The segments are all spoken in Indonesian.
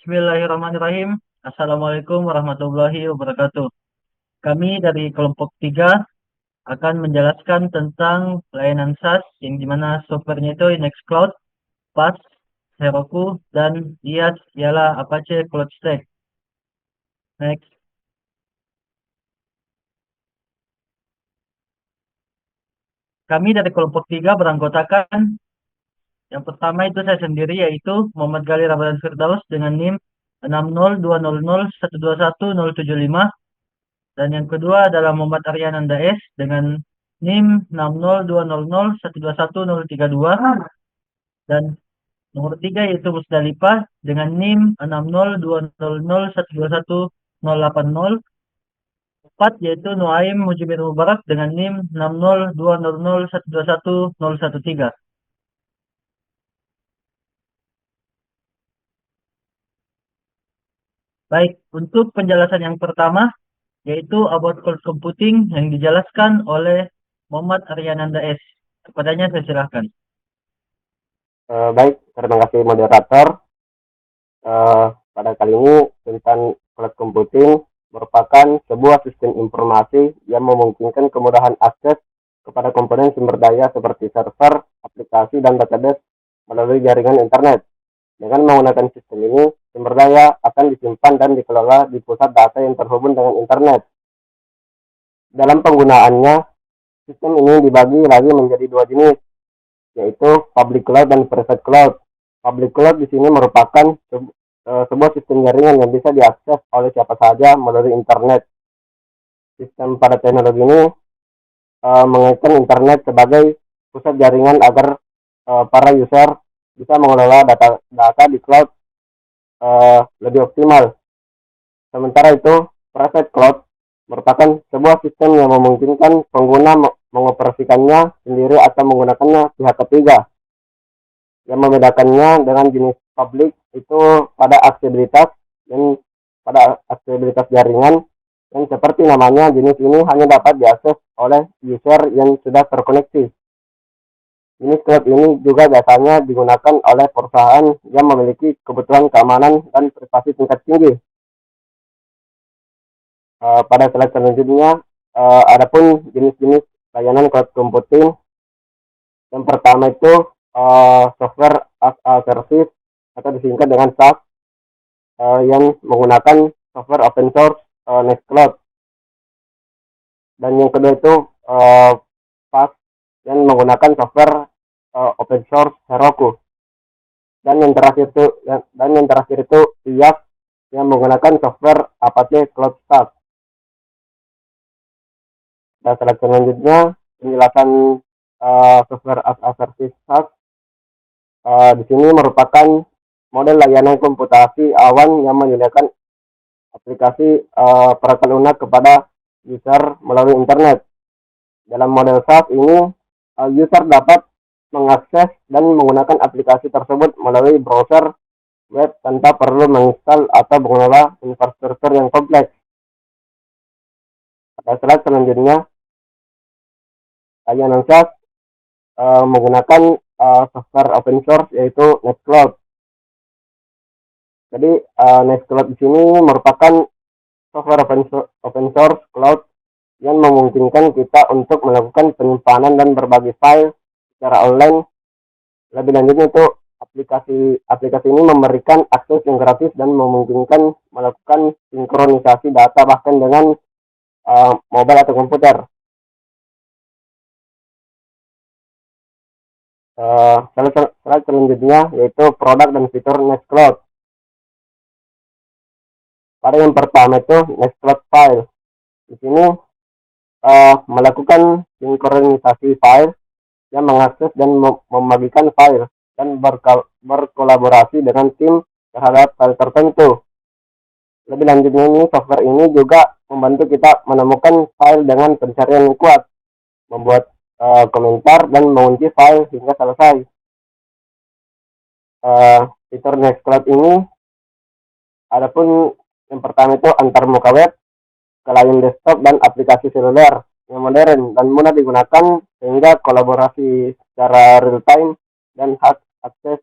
Bismillahirrahmanirrahim. Assalamualaikum warahmatullahi wabarakatuh. Kami dari kelompok 3 akan menjelaskan tentang layanan SaaS yang dimana softwarenya itu Nextcloud, PaaS, Heroku, dan IaaS ialah Apache Cloud Stack. Next. Kami dari kelompok 3 beranggotakan yang pertama itu saya sendiri yaitu Muhammad Gali Ramadan Firdaus dengan NIM 60200121075. Dan yang kedua adalah Muhammad Aryananda S dengan NIM 60200121032. Dan nomor 3 yaitu Musdalifah dengan NIM 60200121080. 4 yaitu Nuaim Mujibir Mubarak dengan NIM 60200121013. Baik, untuk penjelasan yang pertama yaitu about cloud computing yang dijelaskan oleh Muhammad Aryananda S. Kepadanya saya silakan. Baik, terima kasih moderator. Pada kali ini tentang cloud computing merupakan sebuah sistem informasi yang memungkinkan kemudahan akses kepada komponen sumber daya seperti server, aplikasi, dan database melalui jaringan internet. Dengan menggunakan sistem ini, sumber daya akan disimpan dan dikelola di pusat data yang terhubung dengan internet. Dalam penggunaannya, sistem ini dibagi lagi menjadi dua jenis, yaitu public cloud dan private cloud. Public cloud di sini merupakan sebuah sistem jaringan yang bisa diakses oleh siapa saja melalui internet. Sistem pada teknologi ini mengaitkan internet sebagai pusat jaringan agar para user bisa mengelola data di cloud lebih optimal. Sementara itu, private cloud merupakan sebuah sistem yang memungkinkan pengguna mengoperasikannya sendiri atau menggunakannya pihak ketiga. Yang membedakannya dengan jenis public itu pada aksesibilitas jaringan yang seperti namanya, jenis ini hanya dapat diakses oleh user yang sudah terkoneksi. Jenis cloud ini juga biasanya digunakan oleh perusahaan yang memiliki kebutuhan keamanan dan privasi tingkat tinggi. Pada slide selanjutnya, adapun jenis-jenis layanan cloud computing. Yang pertama itu software as a service atau disingkat dengan SaaS, yang menggunakan software open source Nextcloud. Dan yang kedua itu PaaS yang menggunakan software open source Heroku. Dan yang terakhir itu IaaS yang menggunakan software Apache Cloud Stack. Dan selanjutnya penjelasan software as a service SaaS. Di sini merupakan model layanan komputasi awan yang menyediakan aplikasi perangkat lunak kepada user melalui internet. Dalam model SaaS ini, user dapat mengakses dan menggunakan aplikasi tersebut melalui browser web tanpa perlu menginstal atau mengelola infrastruktur yang kompleks. Pada slide selanjutnya, layanan SaaS menggunakan software open source yaitu Nextcloud. Jadi Nextcloud di sini merupakan software open source cloud yang memungkinkan kita untuk melakukan penyimpanan dan berbagi file secara online. Lebih lanjutnya itu aplikasi ini memberikan akses yang gratis dan memungkinkan melakukan sinkronisasi data bahkan dengan mobile atau komputer. Slide selanjutnya yaitu produk dan fitur Nextcloud. Pada yang pertama itu Nextcloud File. Di sini melakukan sinkronisasi file yang mengakses dan membagikan file dan berkolaborasi dengan tim terhadap file tertentu. Lebih lanjutnya ini software ini juga membantu kita menemukan file dengan pencarian yang kuat, membuat komentar dan mengunci file hingga selesai. Fitur Nextcloud ini adapun yang pertama itu antar muka web, klien desktop, dan aplikasi seluler yang modern dan mudah digunakan sehingga kolaborasi secara real time dan akses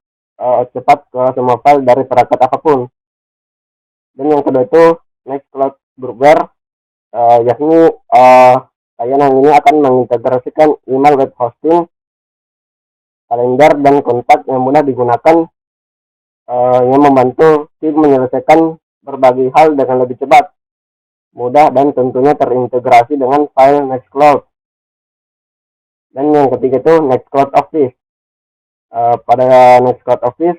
cepat ke semua file dari perangkat apapun. Dan yang kedua itu Nextcloud Groupware, yakni layanan ini akan mengintegrasikan email web hosting, kalender, dan kontak yang mudah digunakan, yang membantu tim menyelesaikan berbagai hal dengan lebih cepat, mudah, dan tentunya terintegrasi dengan file Nextcloud. Dan yang ketiga itu Nextcloud Office. Pada Nextcloud Office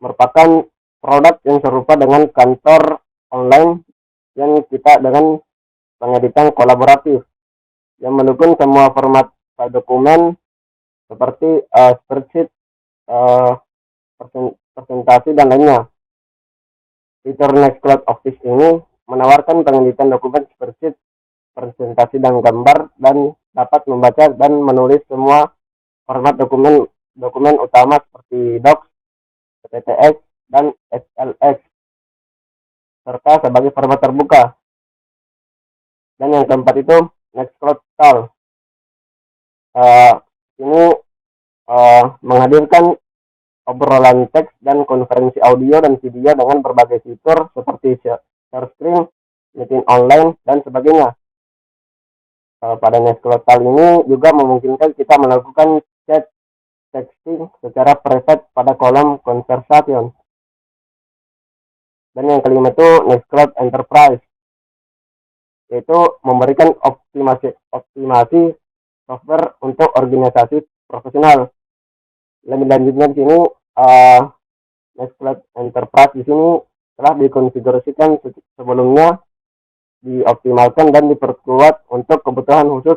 merupakan produk yang serupa dengan kantor online yang kita dengan pengeditan kolaboratif yang mendukung semua format file dokumen seperti spreadsheet, presentasi, dan lainnya. Fitur Nextcloud Office ini menawarkan pengeditan dokumen spreadsheet, presentasi, dan gambar, dan dapat membaca dan menulis semua format dokumen utama seperti Docs, PPTX, dan XLS, serta sebagai format terbuka. Dan yang keempat itu Nextcloud Call. Ini menghadirkan obrolan teks dan konferensi audio dan video dengan berbagai fitur seperti share screen, meeting online, dan sebagainya. Pada Nextcloud Call ini juga memungkinkan kita melakukan chat texting secara private pada kolom conversation. Dan yang kelima itu Nextcloud Enterprise, yaitu memberikan optimasi software untuk organisasi profesional. Lebih lanjutnya di sini Nextcloud Enterprise di sini telah dikonfigurasikan sebelumnya, dioptimalkan dan diperkuat untuk kebutuhan khusus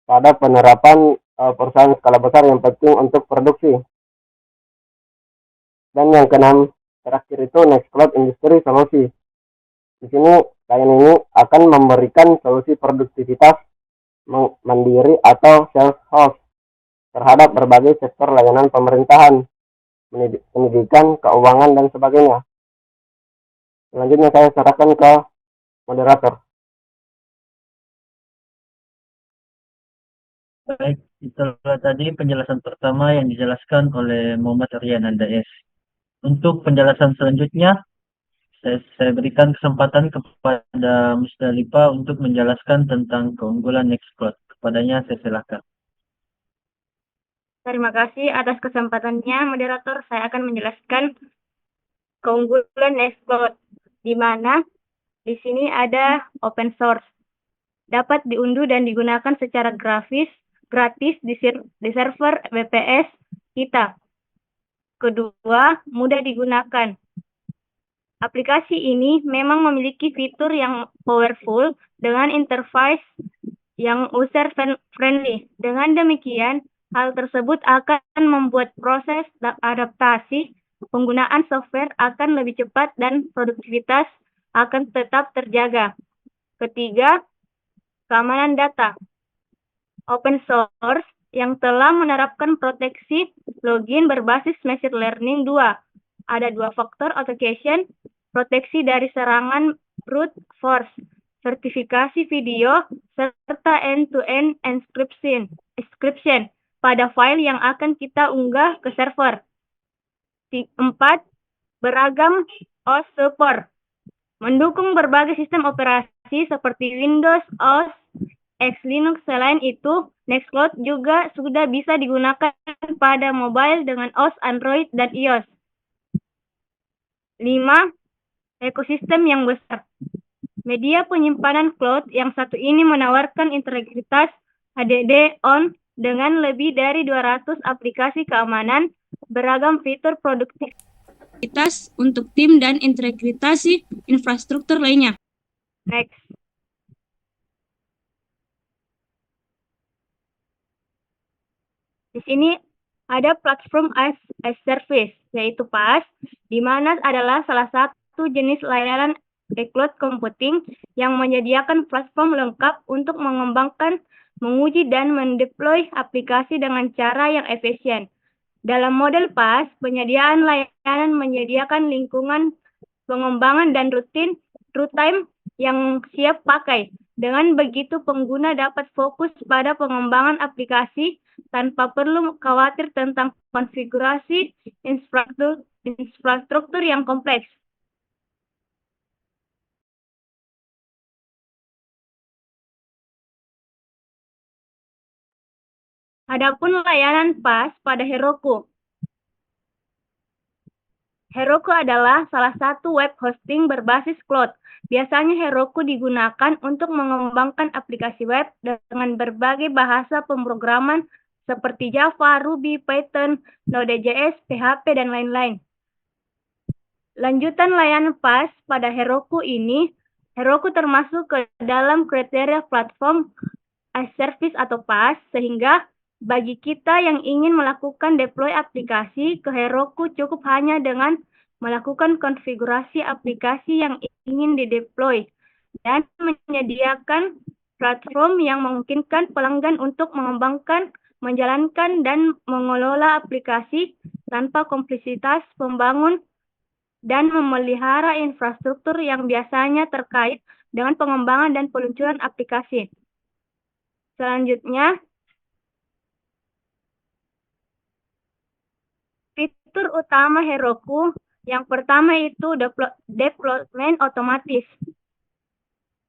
pada penerapan perusahaan skala besar yang penting untuk produksi. Dan yang keenam terakhir itu Nextcloud Industry Solution. Di sini layanan ini akan memberikan solusi produktivitas mandiri atau self-host terhadap berbagai sektor layanan pemerintahan, pendidikan, keuangan, dan sebagainya. Selanjutnya saya serahkan ke moderator. Baik, itulah tadi penjelasan pertama yang dijelaskan oleh Muhammad Aryananda S. Untuk penjelasan selanjutnya, saya berikan kesempatan kepada Musdalifah untuk menjelaskan tentang keunggulan Nextcloud. Kepadanya saya silakan. Terima kasih atas kesempatannya, moderator. Saya akan menjelaskan keunggulan Nextcloud, di mana di sini ada open source, dapat diunduh dan digunakan secara gratis di server WPS kita. Kedua, mudah digunakan. Aplikasi ini memang memiliki fitur yang powerful dengan interface yang user friendly. Dengan demikian, hal tersebut akan membuat proses adaptasi penggunaan software akan lebih cepat dan produktivitas akan tetap terjaga. Ketiga, keamanan data. Open source yang telah menerapkan proteksi login berbasis machine learning 2. Ada 2 faktor authentication, proteksi dari serangan brute force, sertifikasi video, serta end-to-end encryption pada file yang akan kita unggah ke server. 4. Beragam OS support. Mendukung berbagai sistem operasi seperti Windows, OS, X Linux. Selain itu, Nextcloud juga sudah bisa digunakan pada mobile dengan OS Android dan iOS. 5. Ekosistem yang besar. Media penyimpanan cloud yang satu ini menawarkan integritas HDD on dengan lebih dari 200 aplikasi keamanan, beragam fitur produktivitas untuk tim, dan integrasi infrastruktur lainnya. Next. Di sini ada platform as a service, yaitu PaaS, di mana adalah salah satu jenis layanan cloud computing yang menyediakan platform lengkap untuk mengembangkan, menguji, dan mendeploy aplikasi dengan cara yang efisien. Dalam model PaaS, penyediaan layanan menyediakan lingkungan pengembangan dan runtime yang siap pakai. Dengan begitu, pengguna dapat fokus pada pengembangan aplikasi tanpa perlu khawatir tentang konfigurasi infrastruktur yang kompleks. Adapun layanan PaaS pada Heroku. Heroku adalah salah satu web hosting berbasis cloud. Biasanya Heroku digunakan untuk mengembangkan aplikasi web dengan berbagai bahasa pemrograman seperti Java, Ruby, Python, Node.js, PHP, dan lain-lain. Lanjutan layanan PaaS pada Heroku ini, Heroku termasuk ke dalam kriteria platform as service atau PaaS, sehingga bagi kita yang ingin melakukan deploy aplikasi ke Heroku cukup hanya dengan melakukan konfigurasi aplikasi yang ingin dideploy dan menyediakan platform yang memungkinkan pelanggan untuk mengembangkan, menjalankan, dan mengelola aplikasi tanpa kompleksitas pembangun dan memelihara infrastruktur yang biasanya terkait dengan pengembangan dan peluncuran aplikasi. Selanjutnya, fitur utama Heroku yang pertama itu deployment otomatis,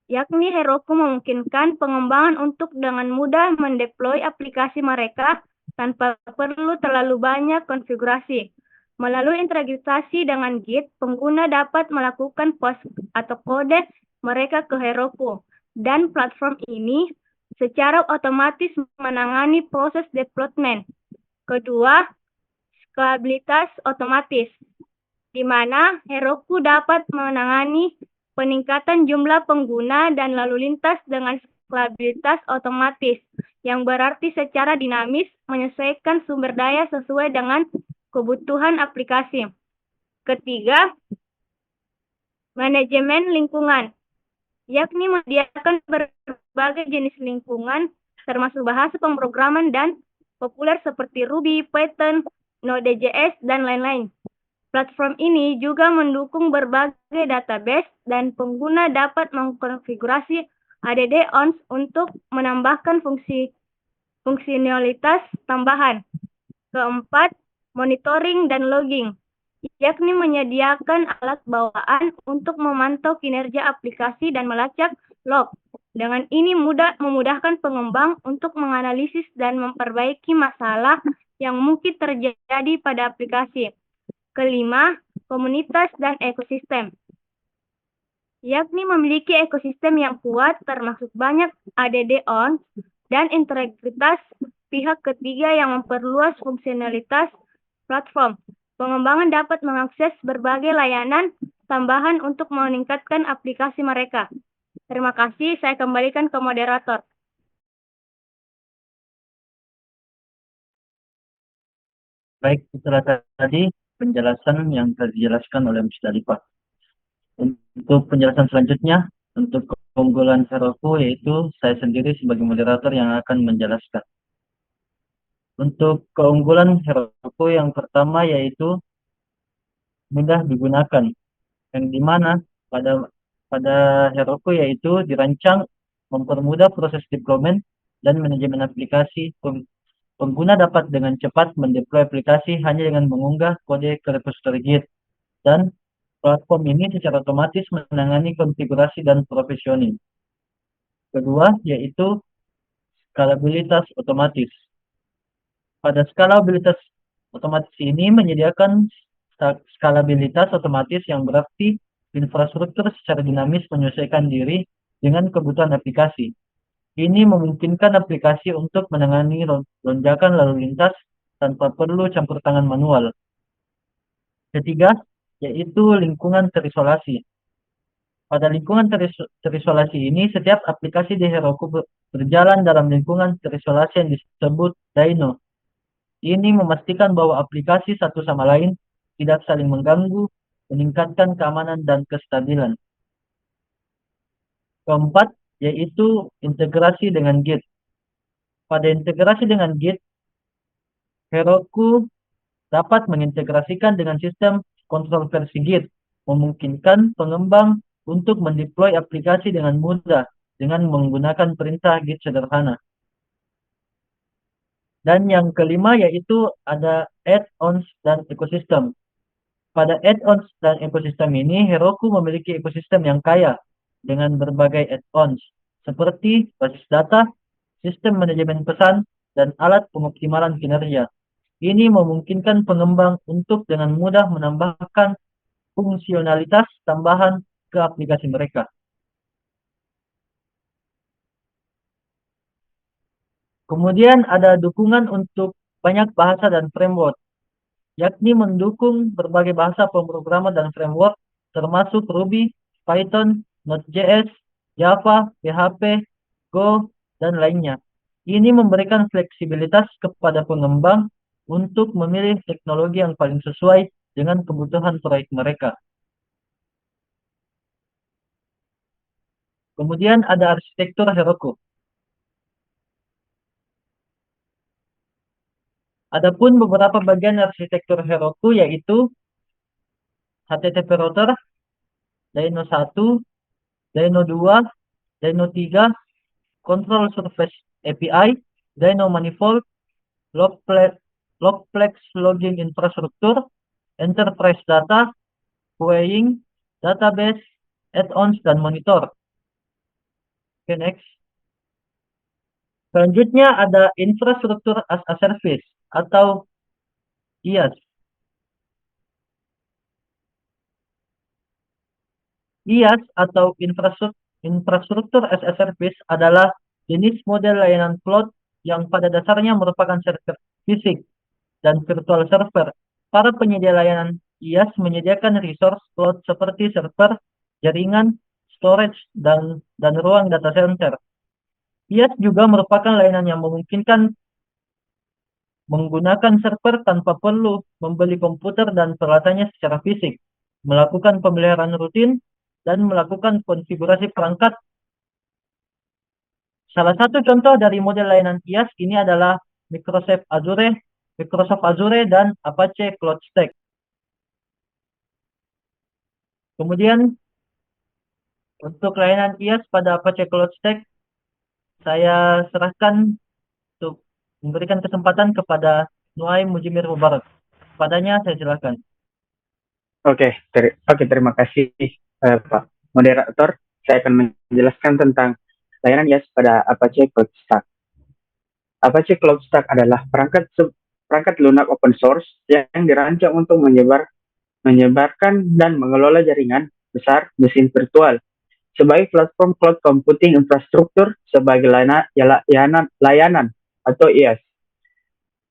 yakni Heroku memungkinkan pengembangan untuk dengan mudah mendeploy aplikasi mereka tanpa perlu terlalu banyak konfigurasi. Melalui integrasi dengan Git, pengguna dapat melakukan push atau kode mereka ke Heroku, dan platform ini secara otomatis menangani proses deployment. Kedua, skalabilitas otomatis, di mana Heroku dapat menangani peningkatan jumlah pengguna dan lalu lintas dengan skalabilitas otomatis, yang berarti secara dinamis menyesuaikan sumber daya sesuai dengan kebutuhan aplikasi. Ketiga, manajemen lingkungan, yakni menyediakan berbagai jenis lingkungan termasuk bahasa pemrograman dan populer seperti Ruby, Python, Node.js, dan lain-lain. Platform ini juga mendukung berbagai database dan pengguna dapat mengkonfigurasi add-ons untuk menambahkan fungsionalitas tambahan. Keempat, monitoring dan logging, yakni menyediakan alat bawaan untuk memantau kinerja aplikasi dan melacak log. Dengan ini memudahkan pengembang untuk menganalisis dan memperbaiki masalah yang mungkin terjadi pada aplikasi. Kelima, komunitas dan ekosistem, yakni memiliki ekosistem yang kuat termasuk banyak add-ons dan integritas pihak ketiga yang memperluas fungsionalitas platform. Pengembangan dapat mengakses berbagai layanan tambahan untuk meningkatkan aplikasi mereka. Terima kasih, saya kembalikan ke moderator. Baik, setelah tadi penjelasan yang telah dijelaskan oleh Musdalifah. Untuk penjelasan selanjutnya, untuk keunggulan Heroku, yaitu saya sendiri sebagai moderator yang akan menjelaskan. Untuk keunggulan Heroku yang pertama yaitu mudah digunakan, yang dimana pada Heroku yaitu dirancang mempermudah proses deployment dan manajemen aplikasi. Pengguna dapat dengan cepat mendeploy aplikasi hanya dengan mengunggah kode ke repository Git, dan platform ini secara otomatis menangani konfigurasi dan provisioning. Kedua, yaitu skalabilitas otomatis. Pada skalabilitas otomatis ini menyediakan skalabilitas otomatis yang berarti infrastruktur secara dinamis menyesuaikan diri dengan kebutuhan aplikasi. Ini memungkinkan aplikasi untuk menangani lonjakan lalu lintas tanpa perlu campur tangan manual. Ketiga, yaitu lingkungan terisolasi. Pada lingkungan terisolasi ini, setiap aplikasi di Heroku berjalan dalam lingkungan terisolasi yang disebut Dino. Ini memastikan bahwa aplikasi satu sama lain tidak saling mengganggu, meningkatkan keamanan dan kestabilan. Keempat, yaitu integrasi dengan Git. Pada integrasi dengan Git, Heroku dapat mengintegrasikan dengan sistem kontrol versi Git, memungkinkan pengembang untuk mendeploy aplikasi dengan mudah dengan menggunakan perintah Git sederhana. Dan yang kelima yaitu ada add-ons dan ekosistem. Pada add-ons dan ekosistem ini, Heroku memiliki ekosistem yang kaya dengan berbagai add-ons seperti basis data, sistem manajemen pesan, dan alat pengoptimalan kinerja. Ini memungkinkan pengembang untuk dengan mudah menambahkan fungsionalitas tambahan ke aplikasi mereka. Kemudian ada dukungan untuk banyak bahasa dan framework, yakni mendukung berbagai bahasa pemrograman dan framework, termasuk Ruby, Python, Node.js, Java, PHP, Go, dan lainnya. Ini memberikan fleksibilitas kepada pengembang untuk memilih teknologi yang paling sesuai dengan kebutuhan proyek mereka. Kemudian ada arsitektur Heroku. Adapun beberapa bagian arsitektur Heroku yaitu HTTP router, Dino 1, Dino 2, Dino 3, Control Surface API, Dino Manifold, Logplex Logging Infrastructure, Enterprise Data, Queuing, Database, Add-ons, dan Monitor. Oke, next. Selanjutnya ada Infrastructure as a Service atau IaaS. IaaS atau Infrastructure as a Service adalah jenis model layanan cloud yang pada dasarnya merupakan server fisik dan virtual server. Para penyedia layanan IaaS menyediakan resource cloud seperti server, jaringan, storage, dan ruang data center. IaaS juga merupakan layanan yang memungkinkan menggunakan server tanpa perlu membeli komputer dan peralatannya secara fisik, melakukan pemeliharaan rutin, dan melakukan konfigurasi perangkat. Salah satu contoh dari model layanan IaaS ini adalah Microsoft Azure, dan Apache Cloud Stack. Kemudian, untuk layanan IaaS pada Apache Cloud Stack, saya serahkan untuk memberikan kesempatan kepada Nuaim Mujimir Mubarak. Padanya saya silakan. Oke, terima kasih Pak Moderator. Saya akan menjelaskan tentang layanan IaaS pada Apache Cloud Stack. Apache Cloud Stack adalah perangkat lunak open source yang dirancang untuk menyebarkan dan mengelola jaringan besar mesin virtual sebagai platform cloud computing infrastruktur sebagai layanan atau IaaS.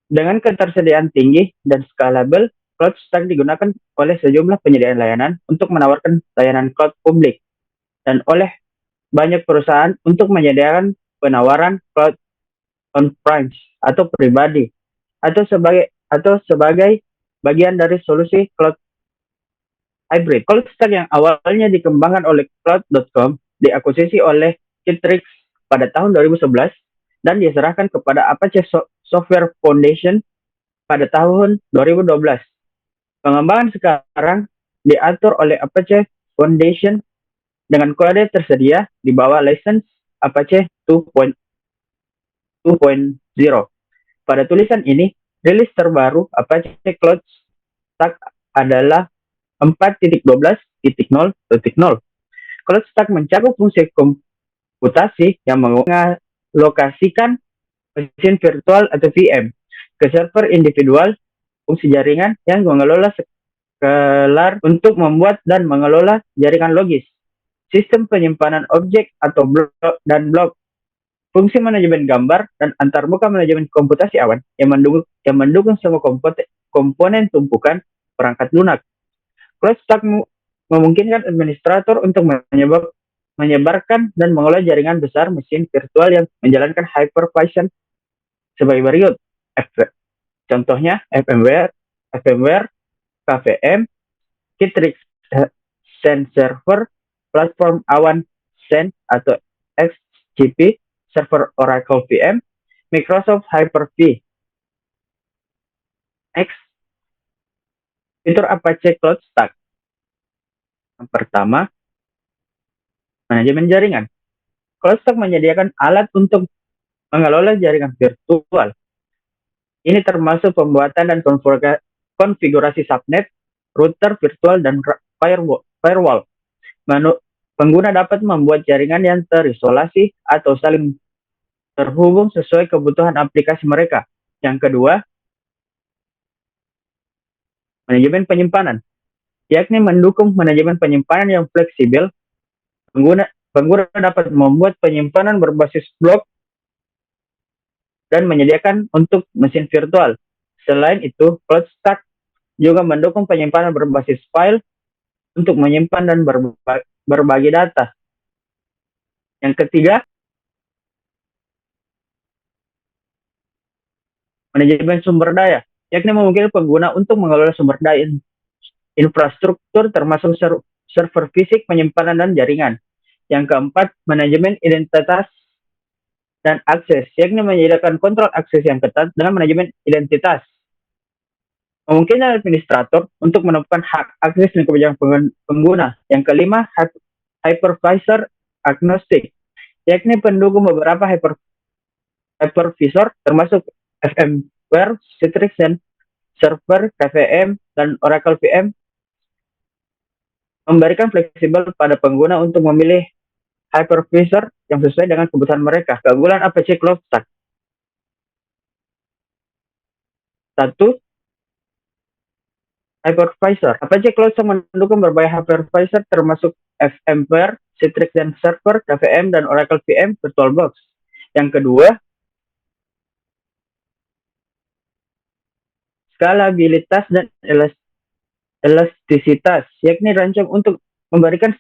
Dengan ketersediaan tinggi dan scalable, Cloud Stack digunakan oleh sejumlah penyedia layanan untuk menawarkan layanan cloud publik dan oleh banyak perusahaan untuk menyediakan penawaran cloud on-premise atau pribadi atau sebagai bagian dari solusi cloud hybrid. Cloud Stack yang awalnya dikembangkan oleh Cloud.com diakuisisi oleh Citrix pada tahun 2011 dan diserahkan kepada Apache Software Foundation pada tahun 2012. Pengembangan sekarang diatur oleh Apache Foundation dengan kode tersedia di bawah license Apache 2.0. Pada tulisan ini, rilis terbaru Apache Cloud Stack adalah 4.12.0.0. Cloud Stack mencakup fungsi komputasi yang mengalokasikan mesin virtual atau VM ke server individual, fungsi jaringan yang mengelola scalar untuk membuat dan mengelola jaringan logis, sistem penyimpanan objek atau blok, fungsi manajemen gambar, dan antarmuka manajemen komputasi awan yang mendukung semua komponen tumpukan perangkat lunak. Cloud Stack memungkinkan administrator untuk menyebarkan dan mengelola jaringan besar mesin virtual yang menjalankan hypervisor sebagai berikut. Contohnya VMware, KVM, Citrix Xen Server, platform Awan Xen atau XGP, server Oracle VM, Microsoft Hyper-V. Next, fitur Apache Cloud Stack. Yang pertama, manajemen jaringan. Cloud Stack menyediakan alat untuk mengelola jaringan virtual. Ini termasuk pembuatan dan konfigurasi subnet, router virtual, dan firewall. Pengguna dapat membuat jaringan yang terisolasi atau saling terhubung sesuai kebutuhan aplikasi mereka. Yang kedua, manajemen penyimpanan, yakni mendukung manajemen penyimpanan yang fleksibel. Pengguna dapat membuat penyimpanan berbasis blok dan menyediakan untuk mesin virtual. Selain itu, CloudStack juga mendukung penyimpanan berbasis file untuk menyimpan dan berbagi data. Yang ketiga, manajemen sumber daya, yakni memungkinkan pengguna untuk mengelola sumber daya infrastruktur termasuk server fisik, penyimpanan, dan jaringan. Yang keempat, manajemen identitas dan akses, yakni menyediakan kontrol akses yang ketat dengan manajemen identitas. Memungkinkan administrator untuk menemukan hak akses dan kebijakan pengguna. Yang kelima, hypervisor agnostik, yakni pendukung beberapa hypervisor termasuk VMware, Citrix, dan server, KVM, dan Oracle VM, memberikan fleksibel pada pengguna untuk memilih hypervisor yang sesuai dengan kebutuhan mereka. Keunggulan Apache CloudStack. 1. Hypervisor. Apache CloudStack mendukung berbagai hypervisor termasuk VMware, Citrix, dan server, KVM, dan Oracle VM VirtualBox. Yang kedua, skalabilitas dan elastisitas, yakni rancang untuk memberikan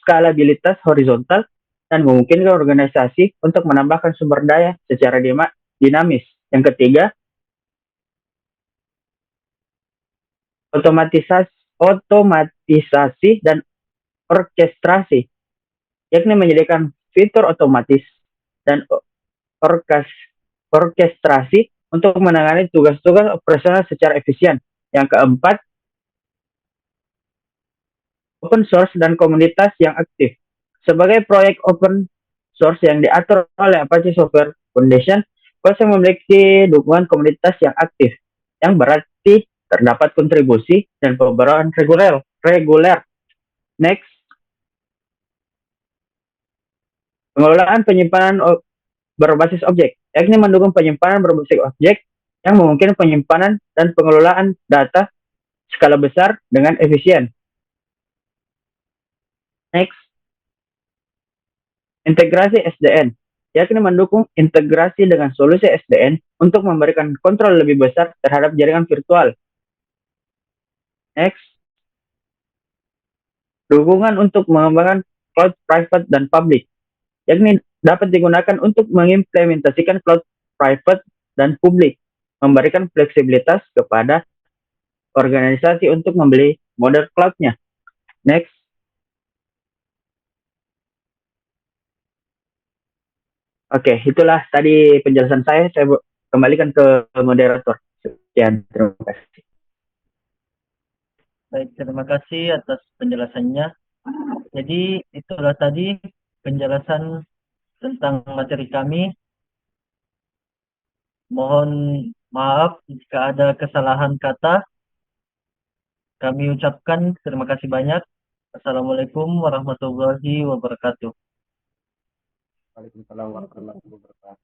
skalabilitas horizontal dan memungkinkan organisasi untuk menambahkan sumber daya secara dinamis. Yang ketiga, otomatisasi dan orkestrasi, yakni menyediakan fitur otomatis dan orkestrasi untuk menangani tugas-tugas operasional secara efisien. Yang keempat, open source dan komunitas yang aktif. Sebagai proyek open source yang diatur oleh Apache Software Foundation, CloudStack memiliki dukungan komunitas yang aktif, yang berarti terdapat kontribusi dan pembaruan reguler. Next, pengelolaan penyimpanan berbasis objek, yakni mendukung penyimpanan berbasis objek yang memungkinkan penyimpanan dan pengelolaan data skala besar dengan efisien. Next, integrasi SDN, yakni mendukung integrasi dengan solusi SDN untuk memberikan kontrol lebih besar terhadap jaringan virtual. Next, dukungan untuk mengembangkan cloud private dan public, yakni dapat digunakan untuk mengimplementasikan cloud private dan publik, memberikan fleksibilitas kepada organisasi untuk membeli model cloud-nya. Next, oke, itulah tadi penjelasan saya. Saya kembalikan ke moderator. Sekian, terima kasih. Baik, terima kasih atas penjelasannya. Jadi itulah tadi penjelasan tentang materi kami. Mohon maaf jika ada kesalahan kata. Kami ucapkan terima kasih banyak. Assalamualaikum warahmatullahi wabarakatuh. Waalaikumsalam warahmatullahi wabarakatuh.